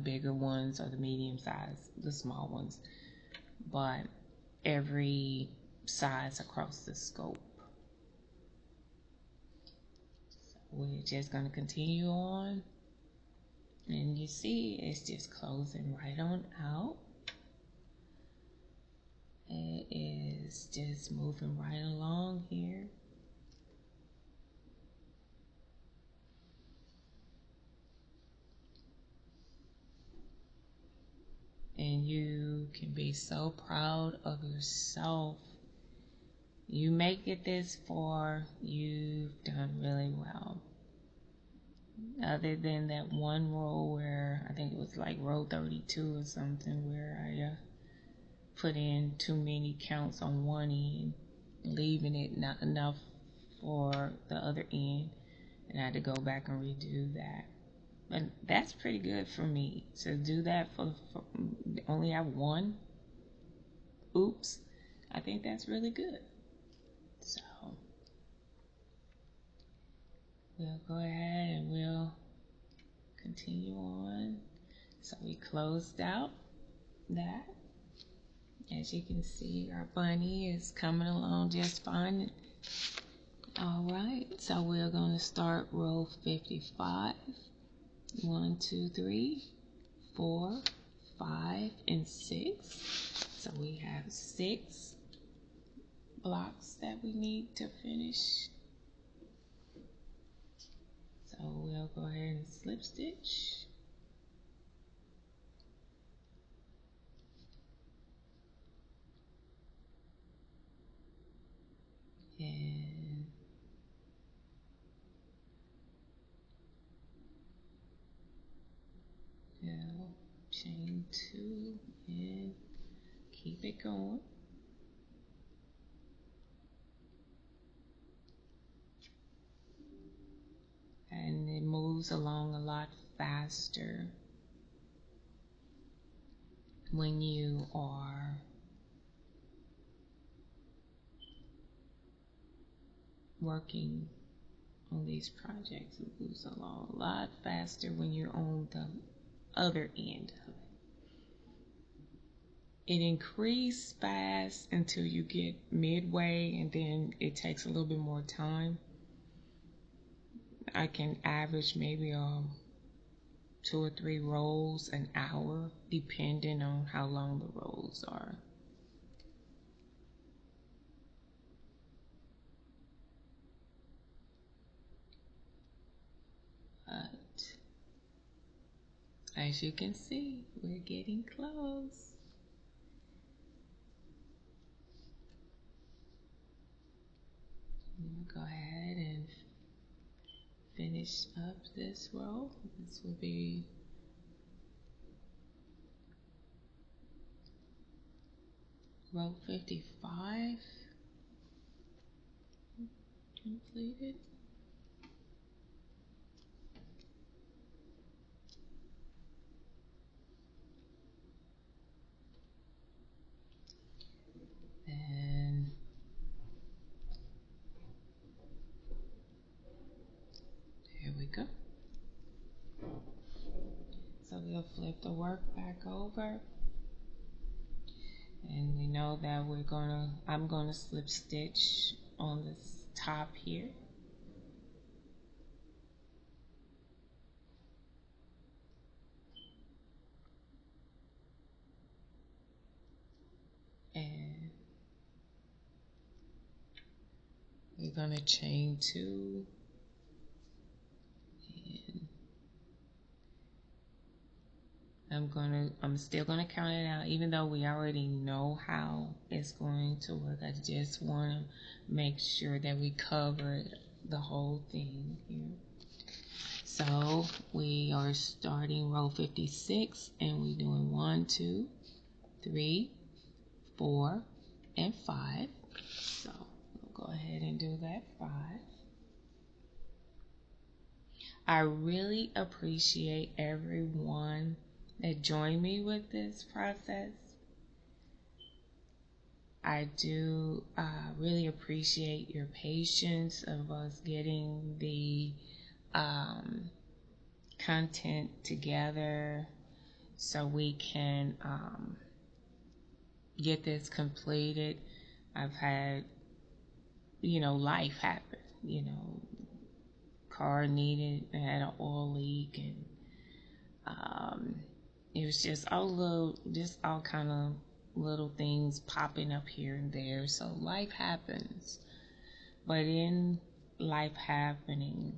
bigger ones, or the medium size, the small ones, but every size across the scope. So we're just going to continue on, and you see it's just closing right on out. It is just moving right along here. And you can be so proud of yourself. You make it this far, you've done really well. Other than that one row where I think it was like row 32 or something, where I put in too many counts on one end, leaving it not enough for the other end, and I had to go back and redo that. But that's pretty good for me to do that for only have one. Oops, I think that's really good. So we'll go ahead and we'll continue on. So we closed out that. As you can see, our bunny is coming along just fine. All right, so we're going to start row 55. 1, 2, 3, 4, 5, and 6. So we have 6 blocks that we need to finish. So we'll go ahead and slip stitch. And we'll chain 2 and keep it going. And it moves along a lot faster when you are working on these projects. It moves along a lot faster when you're on the other end of it. It increases fast until you get midway, and then it takes a little bit more time. I can average maybe 2 or 3 rolls an hour, depending on how long the rolls are. But as you can see, we're getting close. Go ahead and finish up this row. This will be row 55 completed. And there we go. So we'll flip the work back over. And we know that I'm gonna slip stitch on this top here. And we're gonna chain 2. And I'm still gonna count it out, even though we already know how it's going to work. I just wanna make sure that we cover the whole thing here. So we are starting row 56, and we're doing 1, 2, 3, 4, and 5. So we'll go ahead and do that 5. I really appreciate everyone that joined me with this process. I do really appreciate your patience of us getting the content together so we can get this completed. I've had, life happen, car had an oil leak, and it was just all kind of little things popping up here and there. So life happens, but in life happening,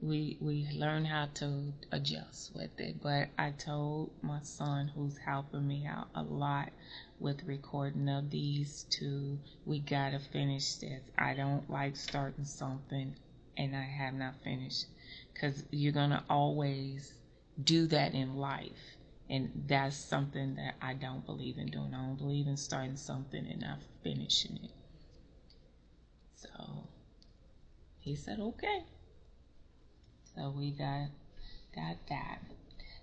we learn how to adjust with it. But I told my son, who's helping me out a lot with recording of these two, we gotta finish this. I don't like starting something and I have not finished, because you're gonna always do that in life, and that's something that I don't believe in doing. I don't believe in starting something and not finishing it. So he said okay. So we got that.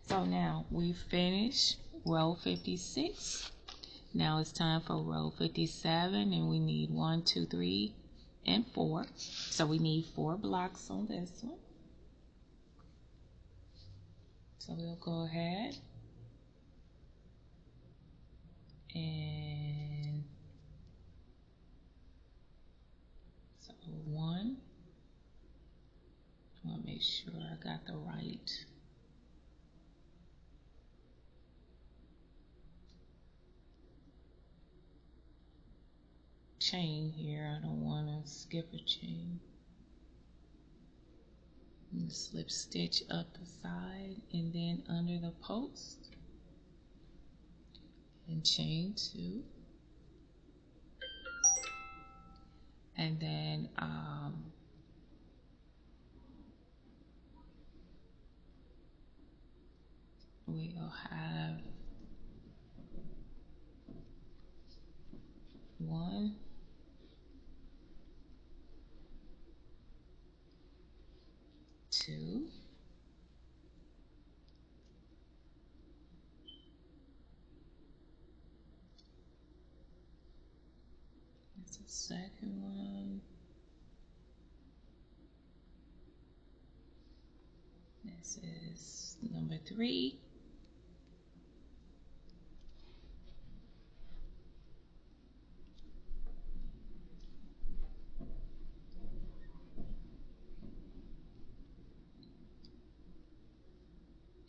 So now we finished row 56. Now it's time for row 57, and we need 1, 2, 3, and 4. So we need 4 blocks on this one. So we'll go ahead and so 1. I want to make sure I got the right chain here. I don't want to skip a chain. And slip stitch up the side and then under the post, and chain 2, and then we'll have 1, 2, that's the second one, This is number 3.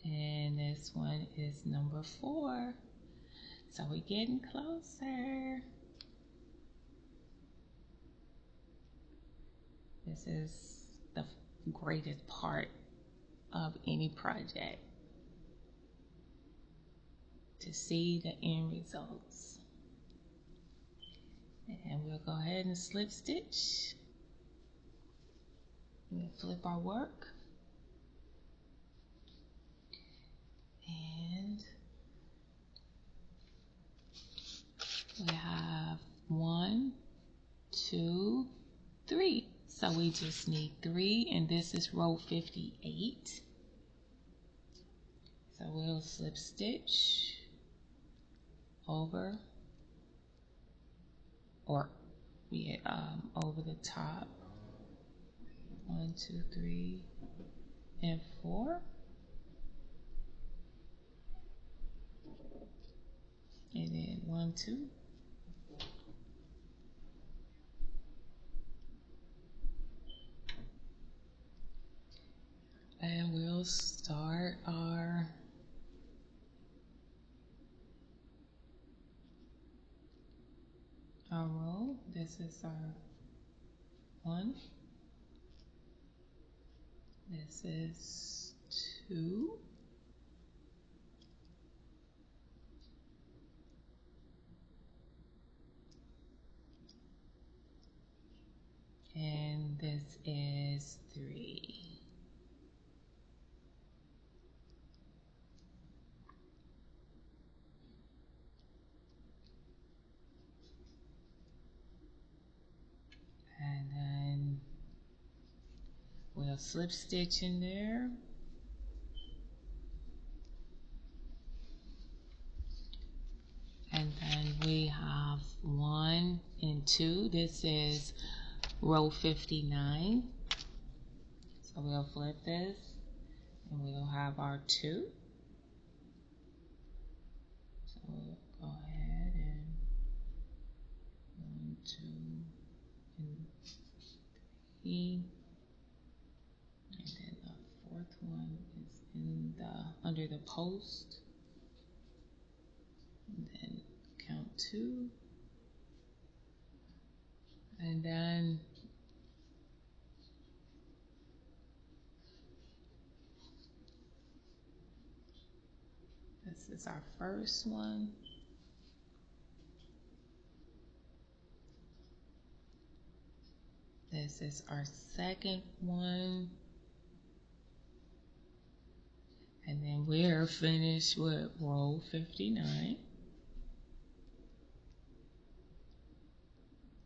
And this one is number 4. So we're getting closer. This is the greatest part of any project, to see the end results. And we'll go ahead and slip stitch. We'll flip our work. And we have 1, 2, 3. So we just need 3, and this is row 58. So we'll slip stitch over, or over the top. 1, 2, 3, and 4. And then 1, 2. And we'll start our row. This is our 1. This is 2. And this is 3. And then we'll slip stitch in there. And then we have 1 and 2. This is row 59. So we'll flip this, and we'll have our 2. So we'll go ahead and 1, 2, and 3. And then the 4th one is in the under the post. And then count 2. And then this is our first one. This is our second one. And then we're finished with row 59.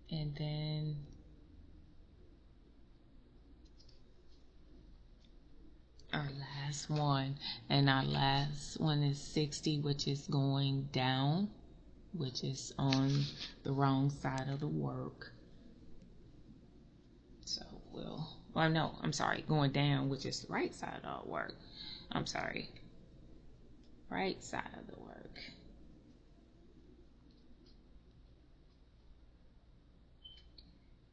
And then our last one. And our last one is 60, which is going down, which is on the wrong side of the work. So I'm sorry, going down, which is the right side of the work. I'm sorry, right side of the work.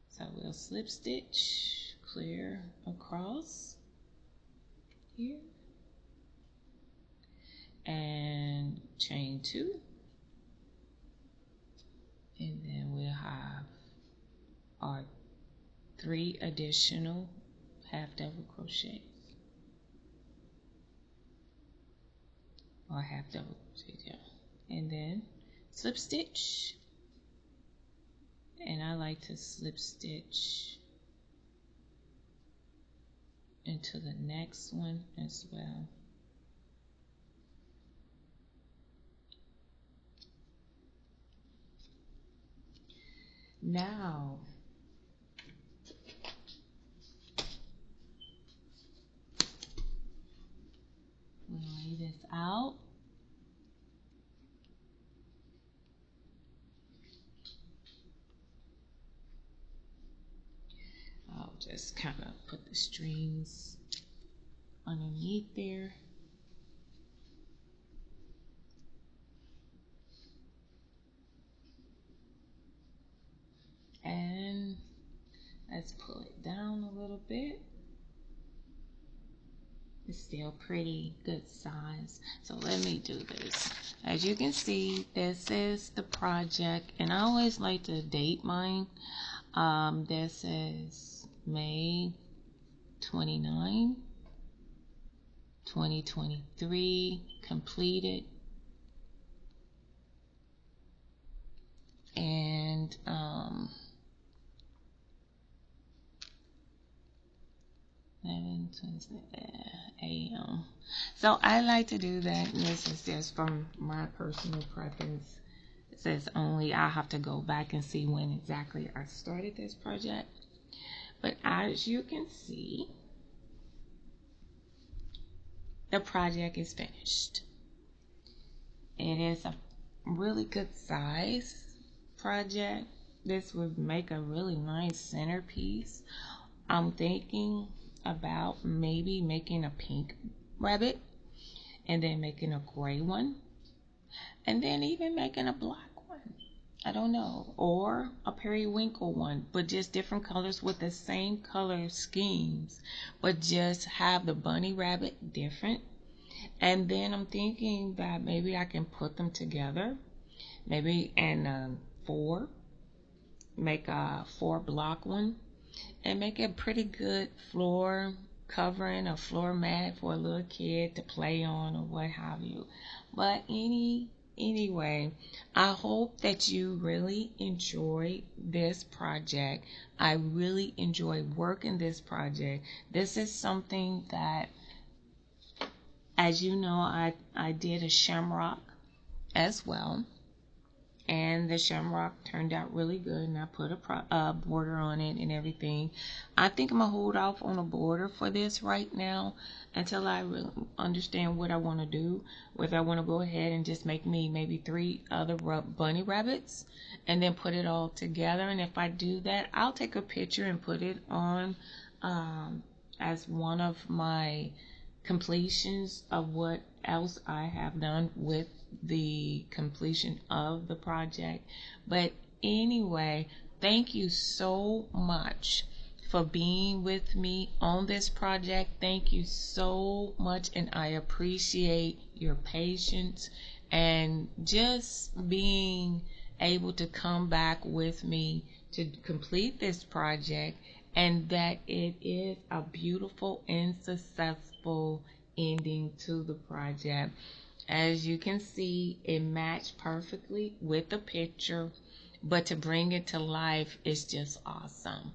So we'll slip stitch clear across here and chain 2, and then we'll have our 3 additional half double crochets, or half double crochet, yeah. And then slip stitch, and I like to slip stitch into the next one as well. Now we'll lay this out. I'll just kind of put the strings underneath there. And let's pull it down a little bit. It's still pretty good size. So let me do this. As you can see, this is the project, and I always like to date mine. This is May 29, 2023, completed. And 11:20 a.m. So I like to do that. And this is just from my personal preference. It says only I have to go back and see when exactly I started this project. But as you can see, the project is finished. It is a really good size project. This would make a really nice centerpiece. I'm thinking about maybe making a pink rabbit, and then making a gray one, and then even making a black one. I don't know, or a periwinkle one, but just different colors with the same color schemes, but just have the bunny rabbit different. And then I'm thinking that maybe I can put them together, maybe in make a 4 block one, and make a pretty good floor covering, a floor mat for a little kid to play on or what have you. But anyway, I hope that you really enjoy this project. I really enjoy working this project. This is something that, as you know, I did a shamrock as well. And the shamrock turned out really good, and I put a border on it and everything. I think I'm gonna hold off on a border for this right now until I really understand what I want to do. Whether I want to go ahead and just make me maybe 3 other bunny rabbits and then put it all together. And if I do that, I'll take a picture and put it on as one of my completions of what else I have done with the completion of the project. But anyway, thank you so much for being with me on this project. Thank you so much, and I appreciate your patience and just being able to come back with me to complete this project, and that it is a beautiful and successful ending to the project. As you can see, it matched perfectly with the picture, but to bring it to life is just awesome.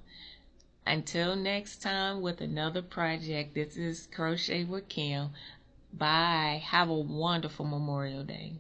Until next time with another project, this is Crochet with Kim. Bye. Have a wonderful Memorial Day.